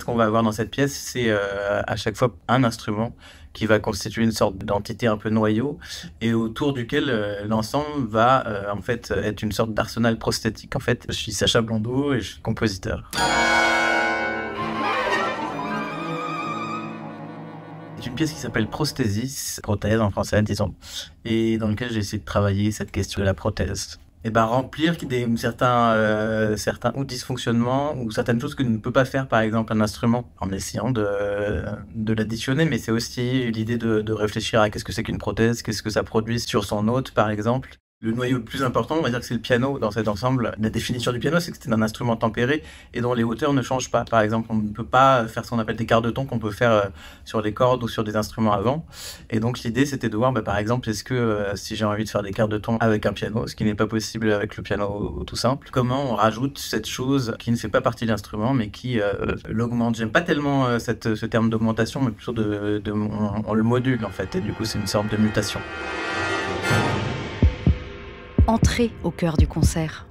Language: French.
Ce qu'on va avoir dans cette pièce, c'est à chaque fois un instrument qui va constituer une sorte d'entité un peu noyau et autour duquel l'ensemble va en fait être une sorte d'arsenal prosthétique. En fait, je suis Sacha Blondeau et je suis compositeur. C'est une pièce qui s'appelle Prosthésis, prothèse en français, disons, et dans lequel j'ai essayé de travailler cette question de la prothèse. Et ben remplir certains ou dysfonctionnements ou certaines choses que ne peut pas faire par exemple un instrument en essayant de l'additionner, mais c'est aussi l'idée de réfléchir à qu'est-ce que c'est qu'une prothèse, qu'est-ce que ça produit sur son hôte par exemple. Le noyau le plus important, on va dire que c'est le piano dans cet ensemble. La définition du piano, c'est que c'est un instrument tempéré et dont les hauteurs ne changent pas. Par exemple, on ne peut pas faire ce qu'on appelle des quarts de ton qu'on peut faire sur des cordes ou sur des instruments avant. Et donc l'idée, c'était de voir, par exemple, est-ce que si j'ai envie de faire des quarts de ton avec un piano, ce qui n'est pas possible avec le piano tout simple, comment on rajoute cette chose qui ne fait pas partie de l'instrument, mais qui l'augmente. J'aime pas tellement ce terme d'augmentation, mais plutôt on le module en fait. Et du coup, c'est une sorte de mutation. Entrez au cœur du concert.